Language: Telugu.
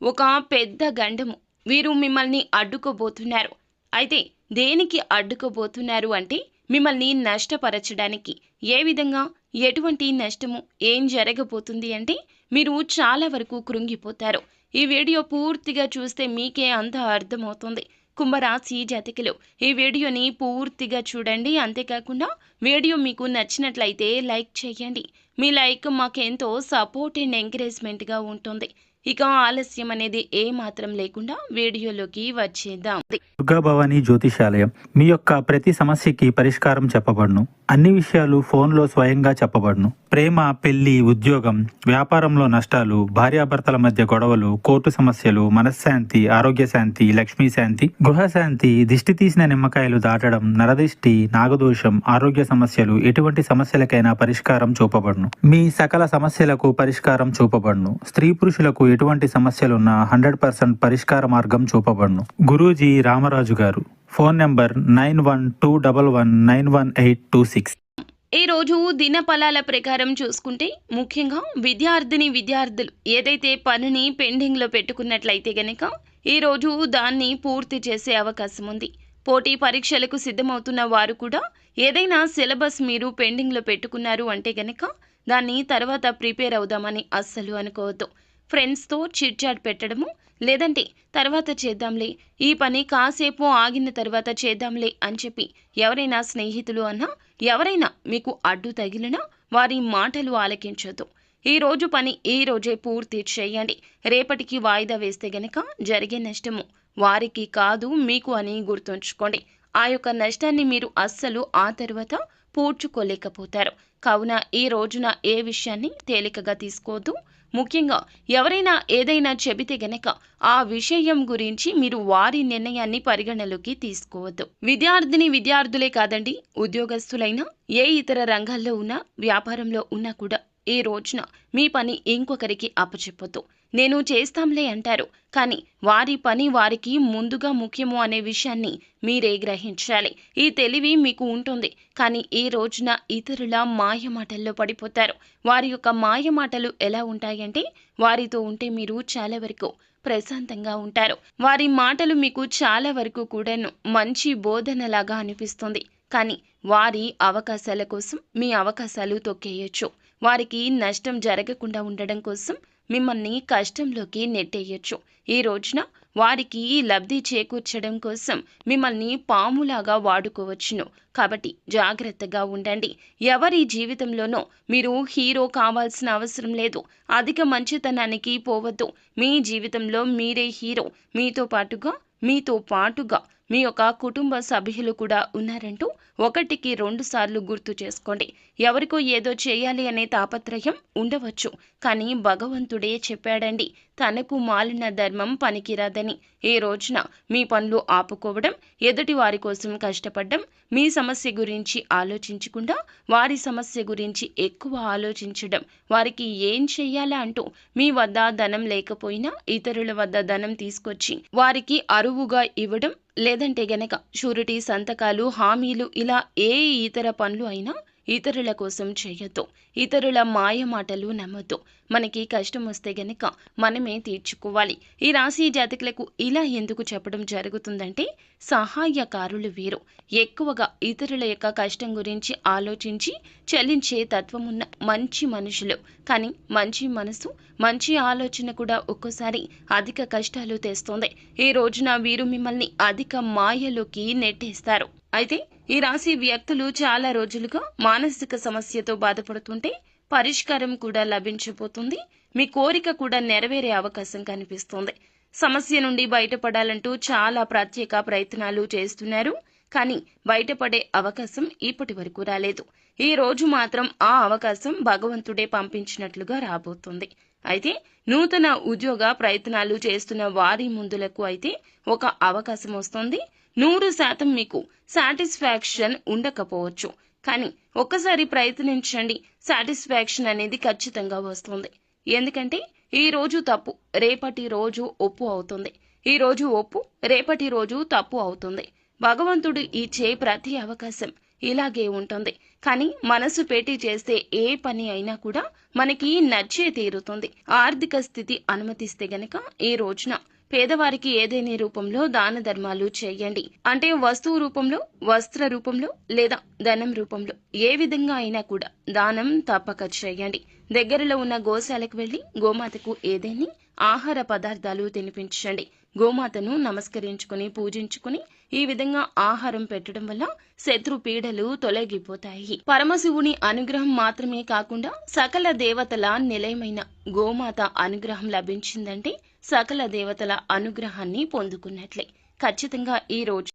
ఒక పెద్ద గండము. వీరు మిమ్మల్ని అడ్డుకోబోతున్నారు. అయితే దేనికి అడ్డుకోబోతున్నారు అంటే మిమ్మల్ని నష్టపరచడానికి. ఏ విధంగా, ఎటువంటి నష్టము, ఏం జరగబోతుంది అంటే మీరు చాలా వరకు కృంగిపోతారు. ఈ వీడియో పూర్తిగా చూస్తే మీకే అంతా అర్థమవుతుంది. కుంభరాశి జాతకులు ఈ వీడియోని పూర్తిగా చూడండి. అంతేకాకుండా వీడియో మీకు నచ్చినట్లయితే లైక్ చేయండి. మీ లైక్ మాకెంతో సపోర్ట్ అండ్ ఎంకరేజ్మెంట్గా ఉంటుంది. ఇక ఆలస్యం అనేది ఏ మాత్రం లేకుండా వీడియోలోకి వచ్చేద్దాం. దుర్గా భవానీ జ్యోతిషాలయం మీ యొక్క ప్రతి సమస్యకి పరిష్కారం చెప్పబడును. అన్ని విషయాలు ఫోన్లో స్వయంగా చెప్పబడును. ప్రేమ, పెళ్లి, ఉద్యోగం, వ్యాపారంలో నష్టాలు, భార్యాభర్తల మధ్య గొడవలు, కోర్టు సమస్యలు, మనశ్శాంతి, ఆరోగ్య శాంతి, లక్ష్మీ శాంతి, గృహశాంతి, దిష్టి తీసిన నిమ్మకాయలు దాటడం, నరదిష్టి, నాగదోషం, ఆరోగ్య సమస్యలు, ఎటువంటి సమస్యలకైనా పరిష్కారం చూపబడును. మీ సకల సమస్యలకు పరిష్కారం చూపబడును. స్త్రీ పురుషులకు ఎటువంటి సమస్యలున్నా 100% పరిష్కార మార్గం చూపబడును. గురూజీ రామరాజు గారు. Phone number 9121191826. ఈ రోజు దినఫలాల ప్రకారం చూసుకుంటే ముఖ్యంగా విద్యార్థులు ఏదైతే పనిని పెండింగ్లో పెట్టుకున్నట్లయితే గనక ఈ రోజు దాన్ని పూర్తి చేసే అవకాశం ఉంది. పోటీ పరీక్షలకు సిద్ధమవుతున్న వారు కూడా ఏదైనా సిలబస్ మీరు పెండింగ్లో పెట్టుకున్నారు అంటే గనక దాన్ని తర్వాత ప్రిపేర్ అవుదామని అస్సలు అనుకోవద్దు. ఫ్రెండ్స్తో చిట్ చాట్ పెట్టడము, లేదంటే తర్వాత చేద్దాంలే, ఈ పని కాసేపు ఆగిన తర్వాత చేద్దాంలే అని చెప్పి ఎవరైనా స్నేహితులు అన్నా, ఎవరైనా మీకు అడ్డు తగిలినా వారి మాటలు ఆలకించొద్దు. ఈ రోజు పని ఈ రోజే పూర్తి చేయండి. రేపటికి వాయిదా వేస్తే గనక జరిగే నష్టము వారికి కాదు మీకు అని గుర్తుంచుకోండి. ఆ యొక్క నష్టాన్ని మీరు అస్సలు ఆ తర్వాత పూడ్చుకోలేకపోతారు. కావున ఈ రోజున ఏ విషయాన్ని తేలికగా తీసుకోవద్దు. ముఖ్యంగా ఎవరైనా ఏదైనా చెబితే గనక ఆ విషయం గురించి మీరు వారి నిర్ణయాన్ని పరిగణలోకి తీసుకోవద్దు. విద్యార్థులే కాదండి, ఉద్యోగస్తులైనా, ఏ ఇతర రంగాల్లో ఉన్నా, వ్యాపారంలో ఉన్నా కూడా ఈ రోజున మీ పని ఇంకొకరికి అప్పచెప్పొద్దు. నేను చేస్తాంలే అంటారు, కానీ వారి పని వారికి ముందుగా ముఖ్యము అనే విషయాన్ని మీరే గ్రహించాలి. ఈ తెలివి మీకు ఉంటుంది, కానీ ఈ రోజున ఇతరుల మాయమాటల్లో పడిపోతారు. వారి యొక్క మాయమాటలు ఎలా ఉంటాయంటే వారితో ఉంటే మీరు చాలా వరకు ప్రశాంతంగా ఉంటారు. వారి మాటలు మీకు చాలా వరకు కూడాను మంచి బోధనలాగా అనిపిస్తుంది, కానీ వారి అవకాశాల కోసం మీ అవకాశాలు తొక్కేయచ్చు. వారికి నష్టం జరగకుండా ఉండడం కోసం మిమ్మల్ని కష్టంలోకి నెట్టేయచ్చు. ఈ రోజున వారికి లబ్ధి చేకూర్చడం కోసం మిమ్మల్ని పాములాగా వాడుకోవచ్చును. కాబట్టి జాగ్రత్తగా ఉండండి. ఎవరి జీవితంలోనో మీరు హీరో కావాల్సిన అవసరం లేదు. అధిక మంచితనానికి పోవద్దు. మీ జీవితంలో మీరే హీరో. మీతో పాటుగా మీ యొక్క కుటుంబ సభ్యులు కూడా ఉన్నారంటూ 1కి 2 సార్లు గుర్తు చేసుకోండి. ఎవరికో ఏదో చేయాలి అనే తాపత్రయం ఉండవచ్చు, కానీ భగవంతుడే చెప్పాడండి, తనకు మాలిన ధర్మం పనికిరాదని. ఈ రోజున మీ పనులు ఆపుకోవడం, ఎదుటి వారి కోసం కష్టపడడం, మీ సమస్య గురించి ఆలోచించకుండా వారి సమస్య గురించి ఎక్కువ ఆలోచించడం, వారికి ఏం చెయ్యాలా అంటూ మీ వద్ద ధనం లేకపోయినా ఇతరుల వద్ద ధనం తీసుకొచ్చి వారికి అరువుగా ఇవ్వడం, లేదంటే గనక షూరిటీ సంతకాలు, హామీలు, ఇలా ఏ ఇతర పనులు అయినా ఇతరుల కోసం చేయొద్దు. ఇతరుల మాయ మాటలు నమ్మొద్దు. మనకి కష్టం వస్తే గనక మనమే తీర్చుకోవాలి. ఈ రాశి జాతకులకు ఇలా ఎందుకు చెప్పడం జరుగుతుందంటే సహాయకారులు వీరు ఎక్కువగా ఇతరుల యొక్క కష్టం గురించి ఆలోచించి చెల్లించే తత్వం ఉన్న మంచి మనుషులు. కానీ మంచి మనసు, మంచి ఆలోచన కూడా ఒక్కోసారి అధిక కష్టాలు తెస్తుంది. ఈ రోజున వీరు మిమ్మల్ని అధిక మాయలోకి నెట్టేస్తారు. అయితే ఈ రాశి వ్యక్తులు చాలా రోజులుగా మానసిక సమస్యతో బాధపడుతుంటే పరిష్కారం కూడా లభించబోతుంది. మీ కోరిక కూడా నెరవేరే అవకాశం కనిపిస్తుంది. సమస్య నుండి బయటపడాలంటూ చాలా ప్రత్యేక ప్రయత్నాలు చేస్తున్నారు, కానీ బయటపడే అవకాశం ఇప్పటి వరకు రాలేదు. ఈ రోజు మాత్రం ఆ అవకాశం భగవంతుడే పంపించినట్లుగా రాబోతుంది. అయితే నూతన ఉద్యోగ ప్రయత్నాలు చేస్తున్న వారి ముందులకు అయితే ఒక అవకాశం వస్తుంది. 100% మీకు సాటిస్ఫాక్షన్ ఉండకపోవచ్చు, కానీ ఒక్కసారి ప్రయత్నించండి. సాటిస్ఫాక్షన్ అనేది ఖచ్చితంగా వస్తుంది. ఎందుకంటే ఈ రోజు తప్పు రేపటి రోజు ఒప్పు అవుతుంది. ఈ రోజు ఒప్పు రేపటి రోజు తప్పు అవుతుంది. భగవంతుడు ఇచ్చే ప్రతి అవకాశం ఇలాగే ఉంటుంది. కానీ మనసు పెట్టి చేస్తే ఏ పని అయినా కూడా మనకి నచ్చే తీరుతుంది. ఆర్థిక స్థితి అనుమతిస్తే గనక ఈ రోజున పేదవారికి ఏదైనా రూపంలో దాన ధర్మాలు చేయండి. అంటే వస్తువు రూపంలో, వస్త్ర రూపంలో లేదా ధనం రూపంలో ఏ విధంగా అయినా కూడా దానం తప్పక చేయండి. దగ్గరలో ఉన్న గోశాలకు వెళ్లి గోమాతకు ఏదైనా ఆహార పదార్థాలు తినిపించండి. గోమాతను నమస్కరించుకుని పూజించుకుని ఈ విధంగా ఆహారం పెట్టడం వల్ల శత్రు పీడలు తొలగిపోతాయి. పరమశివుని అనుగ్రహం మాత్రమే కాకుండా సకల దేవతల నిలయమైన గోమాత అనుగ్రహం లభించిందంటే సకల దేవతల అనుగ్రహాన్ని పొందుకున్నట్లే. ఖచ్చితంగా ఈ రోజు